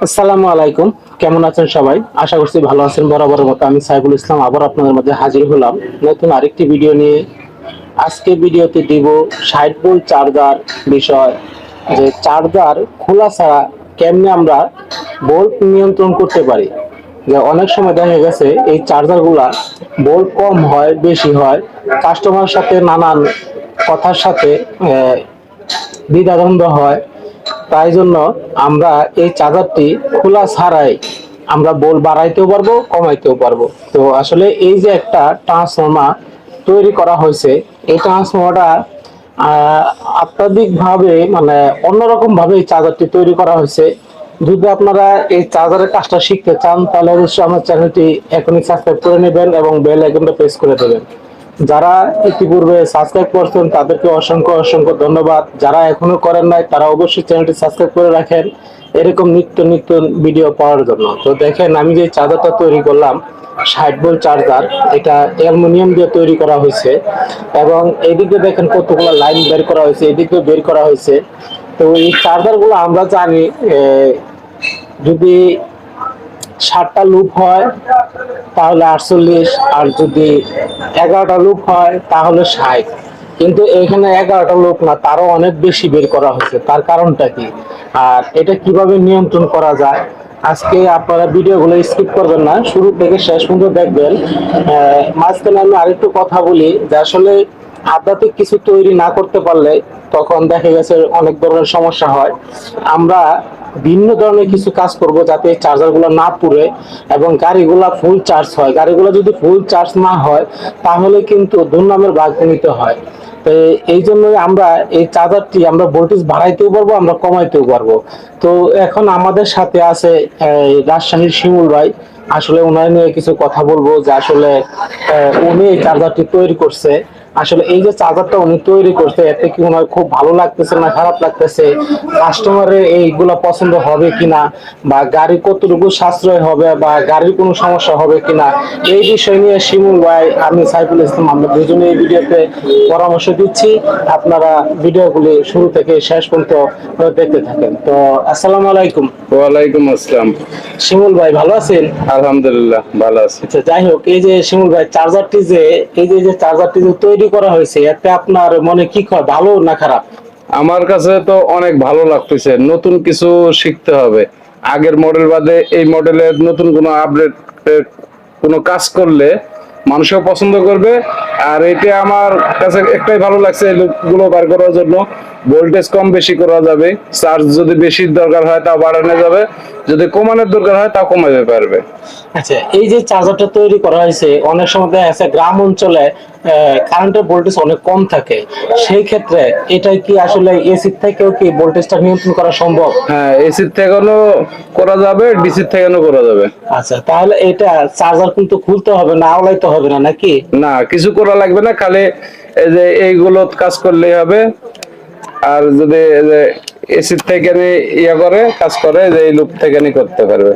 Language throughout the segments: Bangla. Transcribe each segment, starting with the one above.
আসসালামু আলাইকুম। কেমন আছেন সবাই? আশা করছি ভালো আছেন। বরাবরের মতো আমি সাইফুল ইসলাম আবার আপনাদের মাঝে হাজির হলাম নতুন আরেকটি ভিডিও নিয়ে। আজকে ভিডিওতে দিব 60 ভোল্ট চার্জার বিষয়, যে চার্জার খোলা ছাড়া কেমনে আমরা ভোল্ট নিয়ন্ত্রণ করতে পারি। যে অনেক সময় দেখা গেছে এই চার্জারগুলা ভোল্ট কম হয় বেশি হয়, কাস্টমার সাথে নানান কথার সাথে দ্বিধাদ্বন্দ্ব হয়। তাই জন্য আমরা এই চার্জারটি খোলা ছাড়াই আমরা বোল বাড়াইতেও পারবো কমাইতেও পারবো। তো আসলে এই যে একটা ট্রান্সফর্মার তৈরি করা হয়েছে, এই ট্রান্সফর্মারটা আত্যাধিক ভাবে মানে অন্যরকম ভাবে এই চার্জারটি তৈরি করা হয়েছে। যদি আপনারা এই চার্জারের কাজটা শিখতে চান তাহলে অবশ্যই আমার চ্যানেলটি এখনই সাবস্ক্রাইব করে নেবেন এবং বেল আইকনটা প্রেস করে দেবেন। যারা ইতিপূর্বে সাবস্ক্রাইব করছেন তাদেরকে অসংখ্য অসংখ্য ধন্যবাদ। যারা এখনো করেন নাই তারা অবশ্যই চ্যানেলটি সাবস্ক্রাইব করে রাখেন এরকম নিত্য নিত্য ভিডিও পাওয়ার জন্য। তো দেখেন আমি যে চার্জারটা তৈরি করলাম 60 ভোল্ট চার্জার, এটা অ্যালুমিনিয়াম দিয়ে তৈরি করা হয়েছে এবং এদিকে দেখেন কতগুলো লাইন বের করা হয়েছে, এদিকে বের করা হয়েছে। তো এই চার্জার গুলো আমরা জানি যদি 60টা লুপ হয় তাহলে 48, আর যদি 11টা লুপ হয় তাহলে 60। কিন্তু এখানে 11টা লুপ না, তারও অনেক বেশি বের করা হয়েছে। তার কারণটা কি আর এটা কিভাবে নিয়ন্ত্রণ করা যায়, আজকে আপনারা ভিডিওগুলো স্কিপ করবেন না, শুরু থেকে শেষ পর্যন্ত দেখবেন। মাঝখানে আমি আরেকটু কথা বলি যে আসলে আধ্যাত্মিক কিছু তৈরি না করতে পারলে তখন দেখা গেছে অনেক ধরনের সমস্যা হয়। আমরা ভিন্ন ধরনের কিছু কাজ করব যাতে চার্জার গুলো না পুড়ে এবং গাড়িগুলা ফুল চার্জ হয়। গাড়িগুলো যদি ফুল চার্জ না হয় তাহলে কিন্তু দুর্নামের ভাগ নিতে হয়। তো এই জন্যই আমরা এই চার্জারটি আমরা ভোল্টেজ বাড়াইতেও পারবো আমরা কমাইতেও পারবো। তো এখন আমাদের সাথে আছে রাজশাহীর শিমুল ভাই। আসলে ওনার নিয়ে কিছু কথা বলবো যে আসলে উনি এই চার্জারটি তৈরি করছে। আসলে এই যে চার্জারটা উনি তৈরি করছে এতে কি ওনার খুব ভালো লাগতেছে না খারাপ লাগতেছে, কাস্টমারের এইগুলা পছন্দ হবে কিনা, বা গাড়ি কতটুকু সাশ্রয় হবে, বা গাড়ির কোনো সমস্যা হবে কিনা, এই বিষয় নিয়ে শিমুল ভাই আমি সাইফুল ইসলাম আমরা দুজনে এই ভিডিওতে পরামর্শ দিচ্ছি। আপনারা ভিডিওগুলি শুরু থেকে শেষ পর্যন্ত দেখতে থাকেন। তো আসসালামু আলাইকুম। ওয়ালাইকুম আসসালাম। শিমুল ভাই ভালো আছেন? আলহামদুলিল্লাহ ভালো আছি। আচ্ছা, যাই হোক, এই যে শিমুল ভাই চার্জারটি যে এই যে চার্জারটি যে তৈরি করা হয়েছে এতে আপনার মনে কি হয়, ভালো না খারাপ? আমার কাছে তো অনেক ভালো লাগতেছে, নতুন কিছু শিখতে হবে। আগের মডেল বাদে এই মডেলের নতুন কোনো আপডেট কোনো কাজ করলে মানুষও পছন্দ করবে। আর এটা আমার কাছে একটাই ভালো লাগছে, এই লুপগুলো বার করার জন্য ভোল্টেজ কম বেশি করা যাবে, চার্জ যদি বেশি দরকার হয় তাও বাড়ানো যাবে, যদি কমানোর দরকার হয় তাও কমাতে পারবে। আচ্ছা, এই যে চার্জারটা তৈরি করা হয়েছে অনেক সময় দেখা যাচ্ছে গ্রাম অঞ্চলে কারেন্টের ভোল্টেজ অনেক কম থাকে, সেই ক্ষেত্রে এটা কি আসলে এসি থেকেও কি ভোল্টেজটা নিয়ন্ত্রণ করা সম্ভব? হ্যাঁ, এসির থেকেও করা যাবে, ডিসির থেকেও করা যাবে। আচ্ছা, তাহলে এটা চার্জার কিন্তু খুলতে হবে না, আওলাইতে হবে না নাকি? না, কিছু করা লাগবে না, খালি এই যে এইগুলো কাজ করলেই হবে। আর যদি এসি থেকে ইয়া করে কাজ করে যে এই লুপ থেকে করতে পারবে।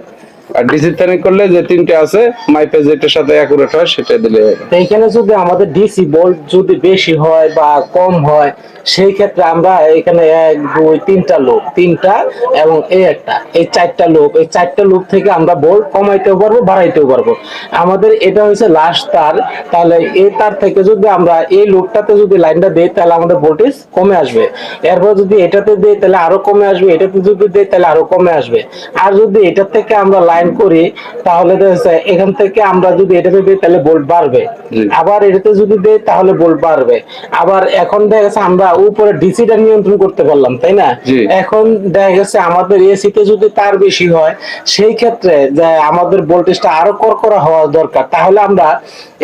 আর ডিসি থেকে করলে যে তিনটে আছে মাইপে যেটার সাথে অ্যাকুরেট হয় সেটা দিলে হবে। তো এখানে যদি আমাদের ডিসি ভোল্ট যদি বেশি হয় বা কম হয় সেই ক্ষেত্রে আমরা এখানে 1 2 3টা লুপ, তিনটা এবং এই একটা, এই 4টা লুপ, এই 4টা লুপ থেকে আমরা ভোল্ট কমাইতেও পারবো বাড়াইতেও পারবো। আমাদের এটা হচ্ছে লাস্ট তার, তাহলে এই তার থেকে যদি আমরা এই লুপটাতে যদি লাইনটা দেই তাহলে আমাদের ভোল্টেজ কমে আসবে। এরপর যদি এটাতে দেই তাহলে আরো কমে আসবে, এটাতে যদি দেই তাহলে আরো কমে আসবে। আর যদি এটা থেকে আমরা লাইন করি তাহলে এখান থেকে আমরা যদি এটাতে দিই তাহলে ভোল্ট বাড়বে, আবার এটাতে যদি দেই তাহলে ভোল্ট বাড়বে। আবার এখন দেখা গেছে আমরা উপরে ডিসিটা নিয়ন্ত্রণ করতে পারলাম, তাই না? এখন দেখা গেছে আমাদের এসিতে যদি তার বেশি হয় সেই ক্ষেত্রে যে আমাদের ভোল্টেজটা আরো কড়কড়া হওয়া দরকার, তাহলে আমরা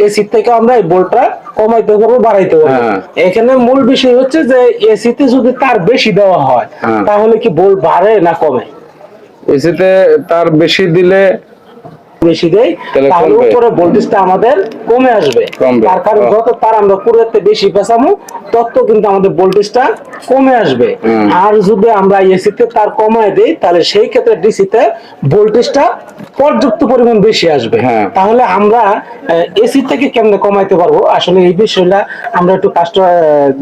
এসি থেকে আমরা এই ভোল্টটা কমাইতে পারবো বাড়াইতে পারবো। এখানে মূল বিষয় হচ্ছে যে এসিতে যদি তার বেশি দেওয়া হয় তাহলে কি ভোল্ট বাড়ে না কমে? এসিতে তার বেশি দিলে বেশি দেই তাহলে তাহলে কমবে। উপরে ভোল্টেজটা আমাদের কমে আসবে। কমবে। তার কারণ যত তার আমরা পুরোতে বেশি পেঁচামো তত কিন্তু আমাদের ভোল্টেজটা কমে আসবে। আর যদি আমরা এসিতে তার কমায় দেই তাহলে সেই ক্ষেত্রে ডিসিতে ভোল্টেজটা পর্যাপ্ত পরিমাণ বেশি আসবে। হ্যাঁ। তাহলে আমরা এসি থেকে কেমনে কমাইতে পারবো আসলে এই বিষয়টা আমরা একটু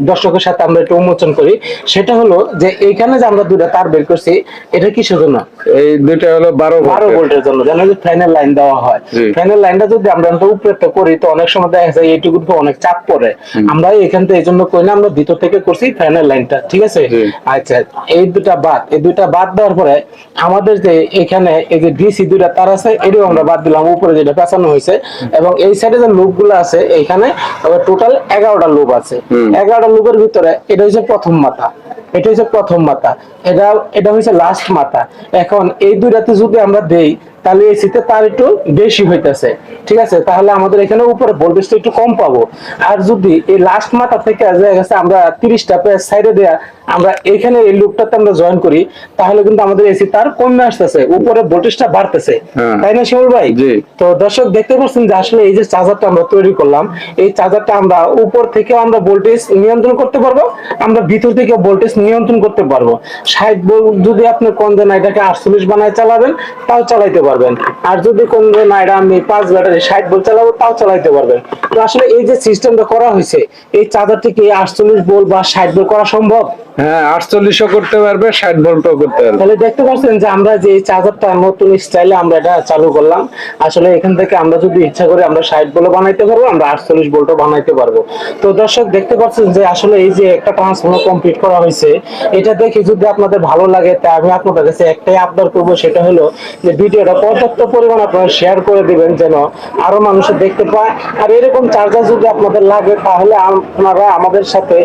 দর্শকের সাথে আমরা একটু উন্মোচন করি। সেটা হলো যে এইখানে যে আমরা দুটো তার বের করছি এটা কিসের জন্য? এই দুইটা হলো 12 12 ভোল্টের। ভোল্টের জন্য, যেন যে ফ্যানের লাইন দেওয়া হয়। জি। ফ্যানের লাইনটা যদি আমরা উপরে করি তো অনেক সময় দেখা যায় এইটুকু তো অনেক চাপ পড়ে। আমরা এখান থেকে এই জন্য করি না, আমরা ভিতর থেকে করছি ফ্যানের লাইনটা, ঠিক আছে? জি। আচ্ছা, এই দুটা বাদ দেওয়ার পরে আমাদের যে এখানে এই যে ডিসি দুইটা তার আছে এটাও আমরা বাদ দিলাম, উপরে যেটা পেঁচানো হয়েছে। এবং এই সাইডে যে লুপ গুলো আছে এইখানে টোটাল 11টা লুপ আছে। 11টা লুপের ভিতরে এটা হচ্ছে প্রথম মাথা, এটা হচ্ছে প্রথম মাথা, এটা হচ্ছে লাস্ট মাথা। এখন এই দুইটাতে যদি আমরা দেই তাহলে এসিতে তার একটু বেশি হইতেছে, ঠিক আছে? তাহলে আমাদের এখানে উপরে ভোল্টেজটা একটু কম পাবো। আর যদি এই লাস্ট মাথা থেকে দেখা গেছে আমরা 30টা পেজ সাইডে দেয়া আমরা এখানে এই লুপটাতে আমরা জয়েন করি তাহলে কিন্তু আমাদের এসি তার কমে আসতেছে, উপরে ভোল্টেজটা বাড়তেছে। হ্যাঁ। তাই না শিমুল ভাই? জি। তো দর্শক দেখতে পাচ্ছেন যে আসলে এই যে চার্জারটা আমরা তৈরি করলাম, এই চার্জারটা আমরা উপর থেকে আমরা ভোল্টেজ নিয়ন্ত্রণ করতে পারবো, আমরা ভিতর থেকে ভোল্টেজ নিয়ন্ত্রণ করতে পারবো। 60 ভোল্ট যদি আপনি কোন দেন এটাকে 48 বানায় চালাবেন তাও চালাইতে পারবেন। আর যদি কোন দেন এটা আমি 5 ব্যাটারি 60 ভোল্ট চালাবো তাও চালাইতে পারবেন। তো আসলে এই যে সিস্টেমটা করা হয়েছে এই চার্জারটি কি 48 ভোল্ট বা 60 ভোল্ট করা সম্ভব? হ্যাঁ, 48ও করতে পারবে, 60 ভোল্টও করতে পারবে। তাহলে দেখতে পাচ্ছেন যে আমরা যে এই চার্জারটা নতুন স্টাইলে আমরা এটা চালু করলাম। আসলে এখান থেকে আমরা যদি ইচ্ছা করি আমরা 60 ভোল্ট বানাইতে পারবো, আমরা 48 ভোল্টও বানাইতে পারবো। তো দর্শক দেখতে পাচ্ছেন যে আসলে এই যে একটা ট্রান্সফর্মার কমপ্লিট করা হয়েছে, এটা দেখে যদি আপনাদের ভালো লাগে তা আমি আপনাদের কাছে একটাই আবদার করবো, সেটা হলো যে ভিডিওটা পর্যাপ্ত পরিমাণ আপনারা শেয়ার করে দিবেন যেন আরো মানুষ দেখতে পায়। আর এরকম চার্জার যদি আপনাদের লাগে তাহলে আপনারা আমাদের সাথে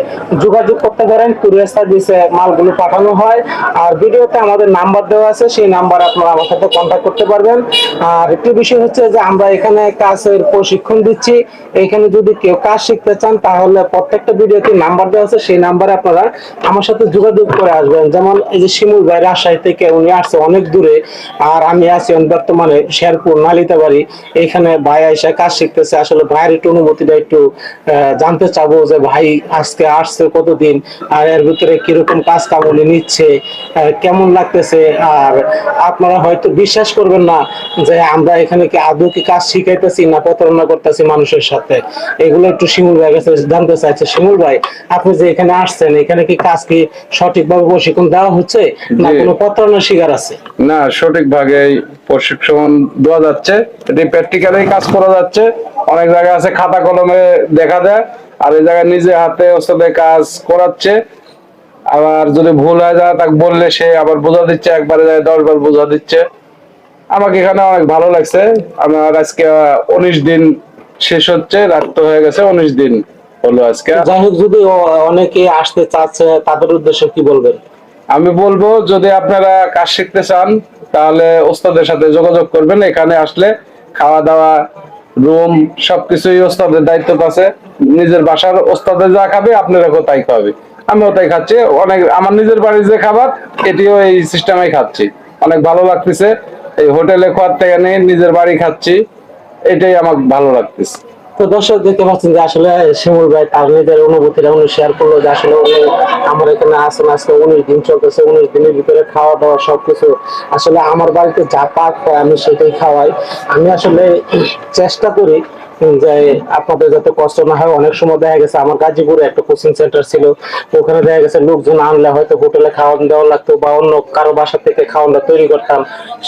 যোগাযোগ করতে পারেন, কুরিয়ার সার্ভিসে মালগুলো পাঠানো হয়। আর ভিডিওতে আমাদের নাম্বার দেওয়া আছে, সেই নাম্বারে আপনারা আমার সাথে কন্ট্যাক্ট করতে পারবেন। আর একটি বিষয় হচ্ছে যে আমরা এখানে কাজের প্রশিক্ষণ দিচ্ছি, এখানে যদি কেউ কাজ শিখতে চান তাহলে প্রত্যেকটা ভিডিওতে নাম্বার দেওয়া আছে, সেই নাম্বারে আপনারা আমার সাথে যোগাযোগ করে আসবেন। যেমন এই যে শিমুল ভাই রাজশাহী থেকে উনি আসছে অনেক দূরে, আর আমি আছি বর্তমানে শেরপুর নালিতাবাড়ি। এখানে ভাই এসে কাজ শিখতেছে। আসলে ভাইয়ের একটু অনুভূতিটা একটু জানতে চাবো যে ভাই আজকে আসছে কতদিন, আর এর ভিতরে কিরকম কাজ কামড়ে নিচ্ছে, কেমন লাগতেছে। আর আপনারা হয়তো বিশ্বাস করবেন না যে আমরা এখানে কি আদৌ কি কাজ শিখাইতেছি না প্রতারণা করতেছি মানুষের সাথে, এগুলো একটু শিমুল ভাই কাছে জানতে চাইছে। শিমুল ভাই, আপনি যে এখানে আসছেন এখানে কি কাজ কি সঠিকভাবে প্রশিক্ষণ দেওয়া হচ্ছে না জি। কোনো প্রতারণার শিকার আছে? না, সঠিক ভাবে প্রশিক্ষণ দেওয়া যাচ্ছে, এটি প্র্যাকটিক্যালি কাজ করা যাচ্ছে। অনেক জায়গায় আছে খাতা কলমে দেখা দেয়, আর এই জায়গায় নিজে হাতে ওস্তাদে কাজ করাচ্ছে। আবার যদি ভুল হয়ে যায় তাকে বললে সে আবার বোঝা দিচ্ছে, একবারে যায় 10 বার বোঝা দিচ্ছে। আমাকে এখানে অনেক ভালো লাগছে। আমার আজকে 19 দিন শেষ হচ্ছে, রাত তো হয়ে গেছে, 19 দিন হলো আজকে। যাই হোক, যদি অনেকে আসতে চাচ্ছে তাদের উদ্দেশ্যে কি বলবেন? আমি বলবো যদি আপনারা কাজ শিখতে চান তাহলে ওস্তাদের সাথে যোগাযোগ করবেন। এখানে আসলে খাওয়া দাওয়া, রুম সবকিছুই ওস্তাদের দায়িত্ব আছে। নিজের বাসার ওস্তাদের যা খাবে আপনারাও তাই খাবে, আমিও তাই খাচ্ছি। অনেক আমার নিজের বাড়ির যে খাবার এটিও এই সিস্টেমে খাচ্ছি, অনেক ভালো লাগতেছে। এই হোটেলে খাওয়ার থেকে নিয়ে নিজের বাড়ি খাচ্ছি, এটাই আমার ভালো লাগতেছে। তো দর্শক দেখতে পাচ্ছেন যে আসলে শিমুল ভাই তার নিজের অনুভূতিটা উনি শেয়ার করলো যে আসলে উনি আমার এখানে আসেন আজকে 19 দিন চলতেছে। 19 দিনের ভিতরে খাওয়া দাওয়া সবকিছু আসলে আমার বাড়িতে যা পাক হয় আমি সেটাই খাওয়াই। আমি আসলে চেষ্টা করি যে আপনাদের যাতে কষ্ট না হয়। অনেক সময় দেখা গেছে আমার গাজীপুরে একটা কোচিং সেন্টার ছিল, ওখানে দেখা গেছে লোকজন আনলে হয়তো হোটেলে খাওয়ান দেওয়া লাগতো বা অন্য কারো বাসা থেকে খাওয়ানটা তৈরি করতাম,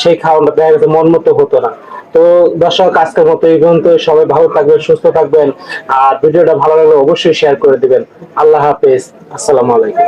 সেই খাওয়ানটা দেখা গেছে মন মতো হতো না। তো দর্শক আজকের মতো এই পর্যন্ত। সবাই ভালো থাকবেন, সুস্থ থাকবেন, আর ভিডিওটা ভালো লাগলে অবশ্যই শেয়ার করে দিবেন। আল্লাহ হাফেজ, আসসালামু আলাইকুম।